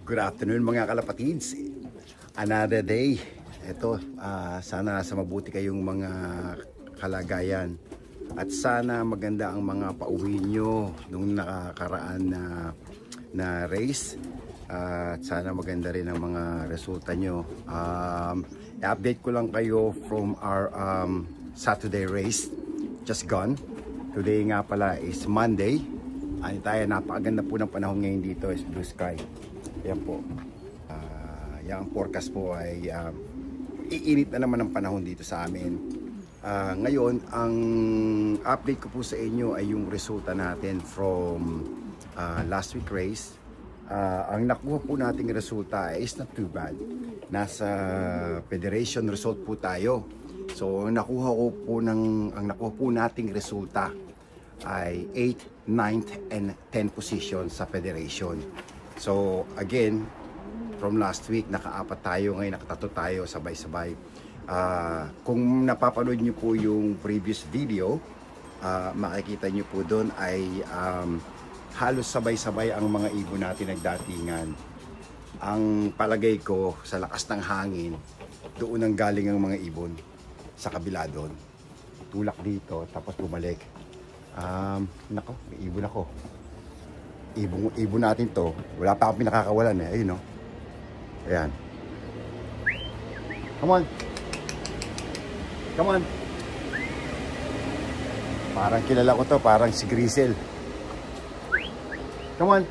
Good afternoon mga kalapatids. Another day. Ito, sana sa mabuti kayong mga kalagayan. At sana maganda ang mga pauwi nyo nung nakakaraan na race. At sana maganda rin ang mga resulta nyo. I-update ko lang kayo from our Saturday race. Just gone. Today nga pala is Monday. Napakaganda po ng panahon ngayon dito is blue sky. Yan po. Yung forecast po ay iinit na naman ang panahon dito sa amin. Ngayon, ang update ko po sa inyo ay yung resulta natin from last week race. Ang nakuha po nating resulta is not too bad. Nasa federation result po tayo. So, ang nakuha po nating resulta ay 8th, 9th, and 10th position sa federation. So again, from last week, nakaapat tayo, ngayon nakatatlo tayo sabay-sabay. Kung napapanood nyo po yung previous video, makikita nyo po doon ay halos sabay-sabay ang mga ibon natin nagdatingan. Ang palagay ko sa lakas ng hangin, doon ang galing ang mga ibon sa kabila doon. Tulak dito, tapos bumalik. Nako, may ibon ako. Ibon natin to. Wala pa akong pinakakawalan eh. Ayun, no? Ayan. Come on. Come on. Parang kilala ko to. Parang si Grisel. Come on.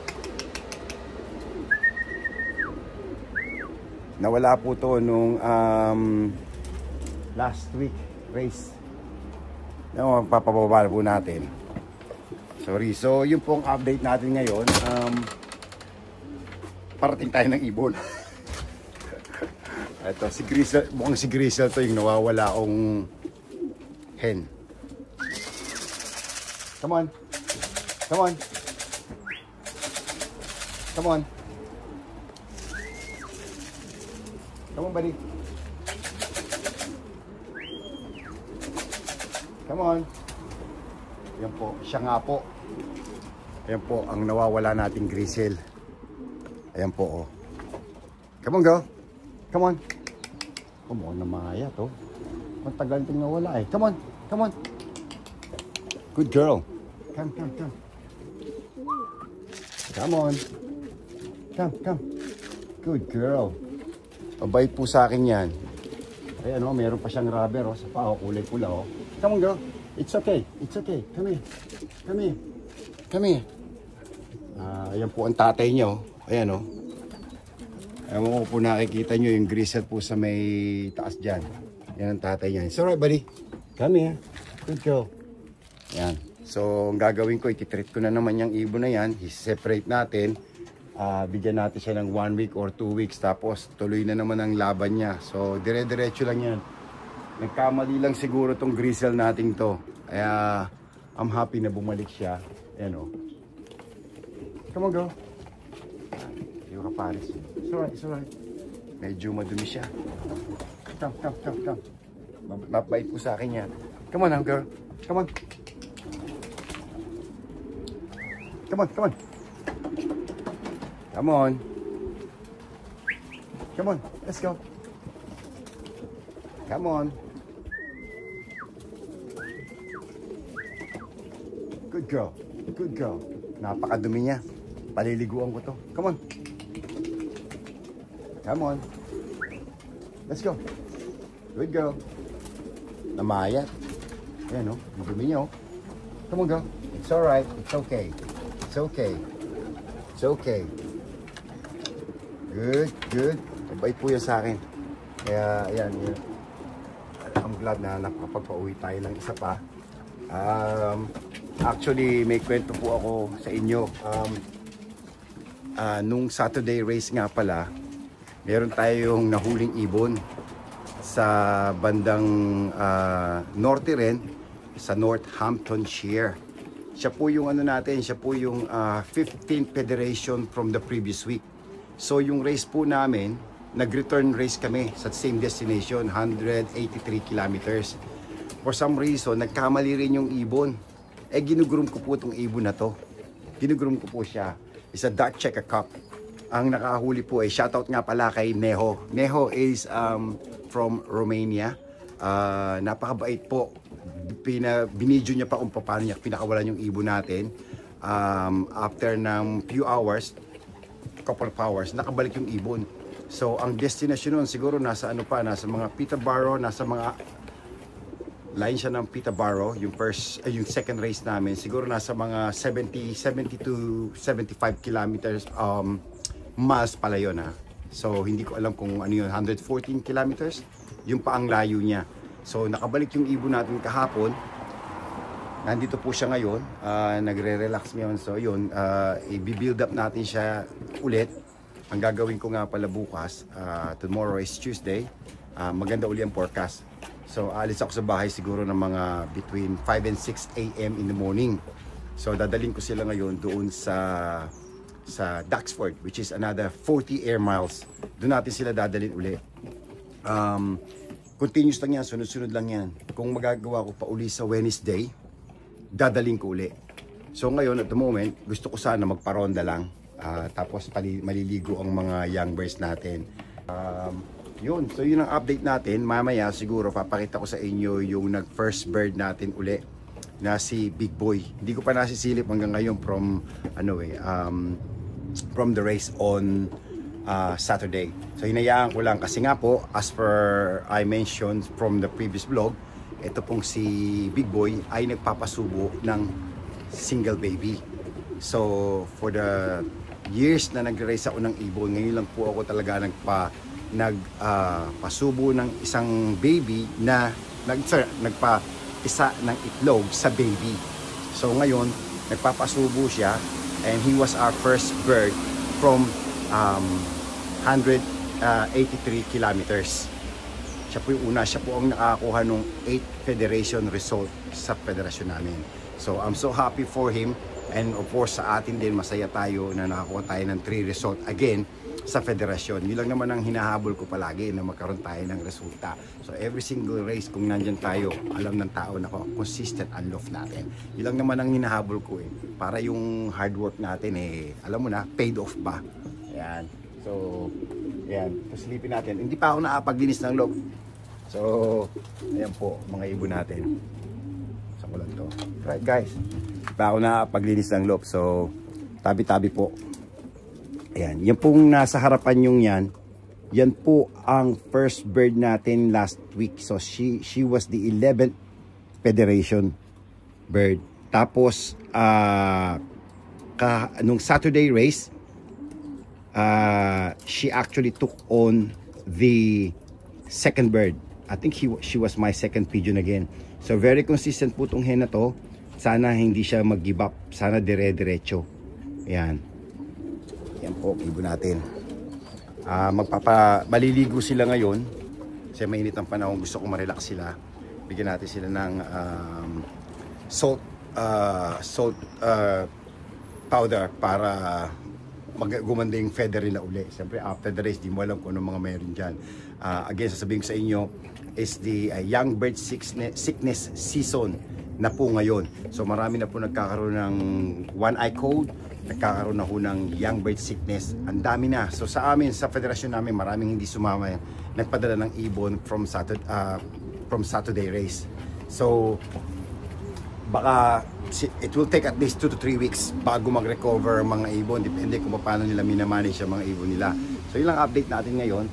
Nawala po to nung last week race. Papababa po natin. Sorry. So, yun po ang update natin ngayon. Parating tayo ng ibon. Ito, si Grisel. Mukhang si Grisel to yung nawawala akong hen. Come on. Come on. Come on. Come on, buddy. Come on. Yan po. Siya nga po. Ayan po ang nawawala nating Grisel. Ayan po, oh. Come on, girl. Come on. Come on, namaya to. Ang tagal itong nawala eh. Come on. Come on. Good girl. Come, come, come. Come on. Come, come. Good girl. Mabait po sa akin yan. Ayan, oh, meron pa siyang rubber, oh. Sa pao, kulay pula, oh. Come on, girl. It's okay. It's okay. Come here. Come here. Come here. Ayan po ang tatay niyo. Ayan, oh. Ayan mo po nakikita nyo yung Grisel po sa may taas dyan. Yan ang tatay niya. It's alright, buddy. Come here. Good girl. Ayan. So, ang gagawin ko, ititreat ko na naman yung ibon na yan. I-separate natin. Bigyan natin siya ng 1 week or 2 weeks. Tapos, tuloy na naman ang laban niya. So, dire-diretso lang yan. Nagkamali lang siguro tong Grisel nating to. Kaya, I'm happy na bumalik siya. Ayan, oh. Come on, girl. Yung kaparis. It's alright, it's alright. Medyo madumi siya. Come, come, come, come. Mabait po sa akin yan. Come on now, girl. Come on. Come on, come on. Come on. Come on, let's go. Come on. Good girl. Good girl. Napakadumi niya. Paliliguan ko to. Come on. Come on. Let's go. Good girl. Namayat. Ayan, oh. Ang dumi niya, oh. Come on, girl. It's alright. It's okay. It's okay. It's okay. Good, good. Mabait po yan sa akin. Kaya, ayan. I'm glad na nakapagpa-uwi tayo ng isa pa. Actually, may kwento po ako sa inyo. Nung Saturday race nga pala, meron tayong nahuling ibon sa bandang norte rin, sa Northamptonshire. Siya po yung ano natin, siya po yung 15th federation from the previous week. So yung race po namin, nag-return race kami sa same destination, 183 kilometers. For some reason, nagkamali rin yung ibon. Ginugroom ko po itong ibon na to. Ginugroom ko po siya. It's a dark checker cup. Ang nakahuli po ay shoutout nga pala kay Neho. Neho is from Romania. Napakabait po. Binidyo niya pa kung paano niya pinakawalan yung ibon natin. After ng few hours, couple of hours, nakabalik yung ibon. So ang destination nun siguro nasa nasa mga Peterborough, nasa mga line siya ng Peterborough, yung second race namin, siguro nasa mga 70 to 75 kilometers miles pala yun ha. So hindi ko alam kung ano yun, 114 kilometers, yung pa ang layo niya. So nakabalik yung ibon natin kahapon. Nandito po siya ngayon, nagre-relax ngayon. So yun, i-build up natin siya ulit. Ang gagawin ko nga pala bukas, tomorrow is Tuesday, maganda uli ang forecast. So alis ako sa bahay siguro ng mga between 5 and 6 a.m. in the morning. So dadalhin ko sila ngayon doon sa Duxford, which is another 40 air miles. Doon natin sila dadalhin uli. Continuous lang yan, sunod-sunod lang yan. Kung magagawa ko pa uli sa Wednesday, dadalhin ko uli. So ngayon at the moment, gusto ko sana magparonda lang. Tapos maliligo ang mga young birds natin. Yun, so yun ang update natin. Mamaya siguro papakita ko sa inyo yung nag-first bird natin uli na si Big Boy. Hindi ko pa nasisilip hanggang ngayon from the race on Saturday. So hinayaan ko lang kasi nga po, as per I mentioned from the previous vlog, ito pong si Big Boy ay nagpapasubo ng single baby. So for the years na nag-race ako ng ibon, ngayon lang po ako talaga nagpasubo ng isang baby na nagpa-isa ng itlog sa baby. So ngayon nagpapasubo siya, and he was our first bird from 183 kilometers. Siya po yung una, siya po ang nakakuha ng 8 federation result sa federasyon namin. So I'm so happy for him, and of course sa atin din masaya tayo na nakakuha tayo ng 3 result again sa federasyon. Yun lang naman ang hinahabol ko palagi, na magkaroon tayo ng resulta. So every single race kung nandyan tayo, alam ng tao na consistent ang love natin. Yun lang naman ang hinahabol ko para yung hard work natin alam mo na, paid off ba. Ayan. So ayan, pasilipin natin. Hindi pa ako nakapaglinis ng loob. So ayan po mga ibon natin. Saan ko lang to? Right guys, hindi pa ako nakapaglinis ng loob. So tabi-tabi po. Ayan, yan pong nasa harapan yung yan po ang first bird natin last week. So she was the 11th federation bird. Tapos nung Saturday race, she actually took on the second bird. I think she was my second pigeon again. So very consistent po itong hen na to. Sana hindi siya mag-give up. Sana dire-diretso. Ayan. Yan po, ibon natin. Maliligo sila ngayon. Kasi mainit ang panahon. Gusto ko ma-relax sila. Bigyan natin sila ng salt powder para gumanda yung feather nila uli. Siyempre after the race, di mo alam kung ano mga mayroon dyan. Again, sasabihin ko sa inyo is the young bird sickness season na po ngayon. So marami na po nagkakaroon ng one eye cold, nagkakaroon na po ng young bird sickness. Ang dami na. So sa amin, sa federasyon namin, maraming hindi sumama. Nagpadala ng ibon from Saturday race. So baka it will take at least 2 to 3 weeks bago mag-recover ang mga ibon. Depende kung paano nila minamanage ang mga ibon nila. So yun lang update natin ngayon.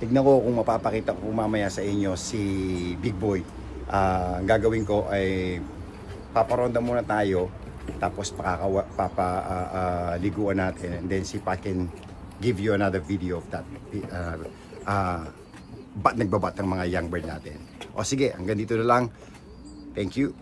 Tignan ko kung mapapakita ko mamaya sa inyo si Big Boy. Ang gagawin ko ay paparonda muna tayo, tapos liguan natin, and then see if I can give you another video of that nagbabat ng mga young bird natin. O sige, hanggang dito na lang. Thank you.